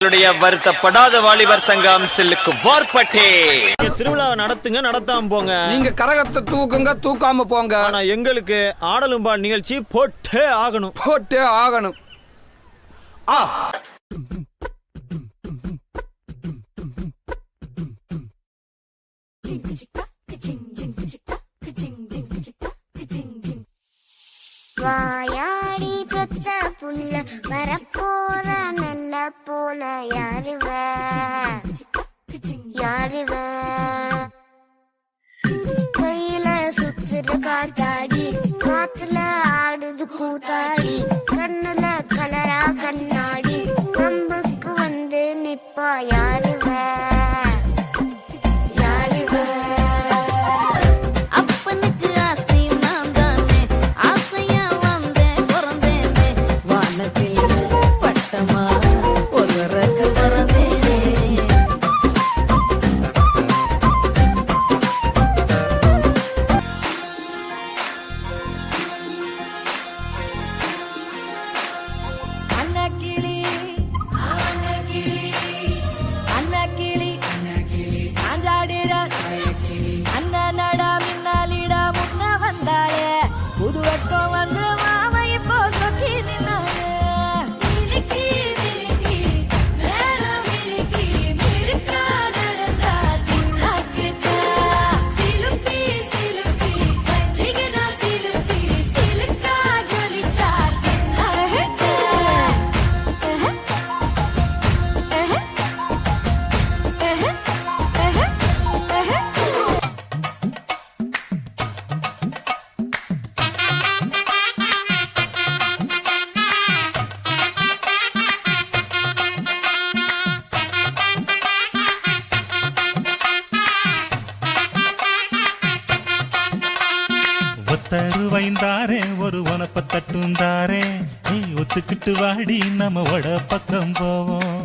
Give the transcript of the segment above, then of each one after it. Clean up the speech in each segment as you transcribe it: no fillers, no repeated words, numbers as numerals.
வருத்தப்படாத வாலிபர் சங்கம் செல்லுக்கு வார்பட்டே திருவிழாவை நடத்துங்க, நடத்தாம போங்க. நீங்க கரகத்தை தூக்குங்க, தூக்காம போங்க. ஆனா எங்களுக்கு ஆடலும்பால் நிகழ்ச்சி போட்டே ஆகணும், போட்டே ஆகணும். வாயாடி பெத்த புல்ல வரப்போற நல்ல போல யாருவ யாருவ கையில சுத்துற காத்தாடி காத்துல ஆடுது கூத்தாடி கண்ணுல கலரா கண்ணாடி நம்புக்கு வந்து நிப்பா யாருவ தருவைந்தாரே ஒரு உனப்ப தட்டுந்தாரே நீ ஒத்துக்கிட்டு வாடி நம்ம வட பக்கம் போவோம்.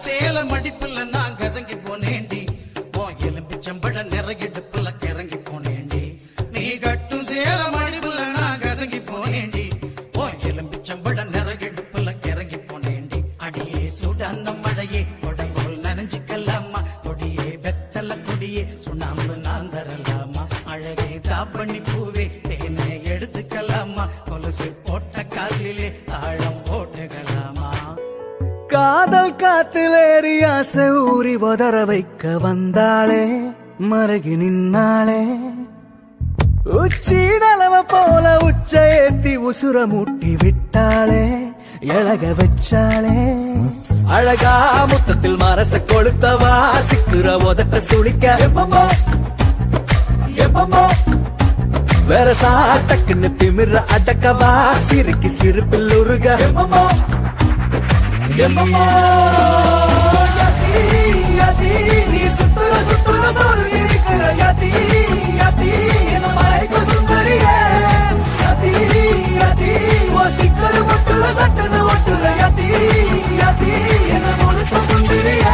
சேல மடிப்புல நான் கசங்கி போனேண்டி உன் எலும்பிச்சம்பட நிறகிடுப்புல கிறங்கி போனேண்டி நீ கட்டும் சேல மடிப்புல நான் கசங்கி போனேண்டி உன் எலும்பிச்சம்பட நிறகிடுப்புல கிறங்கி போனேண்டி அடியே சுடான மழையே கொடையோல் நனைஞ்சிக்கலாமா கொடியே வெத்தல கொடியே சுண்ணாம்பு நான் தரலாமா அழகே தாப்பண்ணி பூவே தேனை எடுத்துக்கலாமா கொலுசு போட்ட காலிலே தாழம் போட்டுக்கலாமா. காதல் காத்திலேறி ஆசை ஊறி உதற வைக்க வந்தாளே மருகி நின்னாளே உச்சி நலவ போல உச்ச ஏத்தி உசுர மூட்டி விட்டாளே எழக வச்சாளே அழகா முத்தத்தில் மரச கொளுத்தவா சிக்குற உதட்ட சுளிக்க எப்பமோ எப்பமோ வேற சாட்டக்குன்னு திமிர அடக்கவா சிறுக்கி சிறுப்பில் உருக எப்பமோ நீ சுத்துற சுத்துற சோறு இருக்கிற யதி யதி என்ன மயக்க சுந்தரிய யதி யதி ஓ ஸ்டிக்கர் மட்டுல சட்டன ஒட்டுற யதி யதி என்ன முழுக்க முந்திரிய.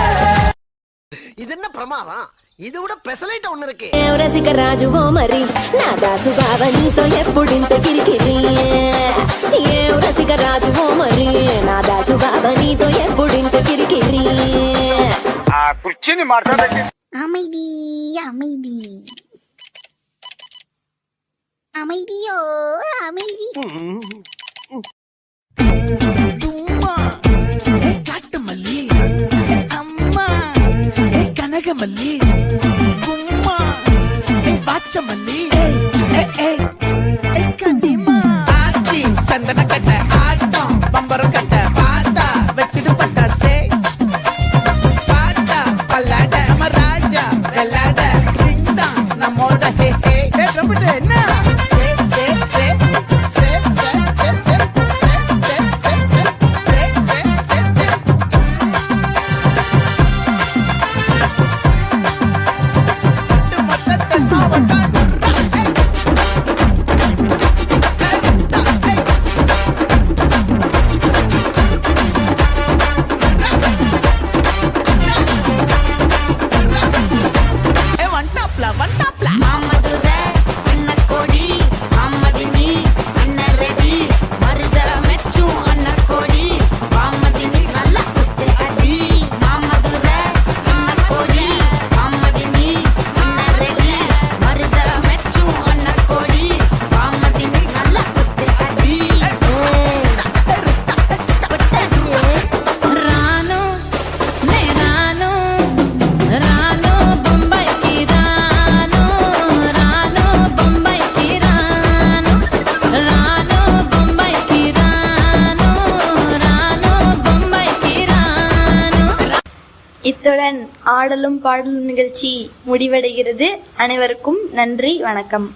இது என்ன பிரமாதம்? இது விட பெசலைட் ஒண்ணு இருக்கு. రసిక రాజువో మరి నా దాసు బావ నీతో ఎప్పుడింత కిరికిరి ఏం రసిక రాజువో మరి నా దాసు బావ నీతో ఎప్పుడింత కిరికిరి ఆ కుర్చీని మాట్లాడండి. அமைதி அமைதி அமைதியோ அமைதி. காட்டு மல்லி அம்மா கனகமல்லி கும்மா பாச்ச மல்லி கன்னிமா ஆச்சி சந்தன கட்ட ஆட்டம் பம்பரம் கட்ட பாத்தா வச்சிடு பட்டாசே பாட்டா பல்லாட ராஜா வெள்ளாட ரிங்டா நம்மோட ஹே ஹே ரம்பிட்டு என்ன இத்துடன் ஆடலும் பாடலும் நிகழ்ச்சி முடிவடைகிறது. அனைவருக்கும் நன்றி, வணக்கம்.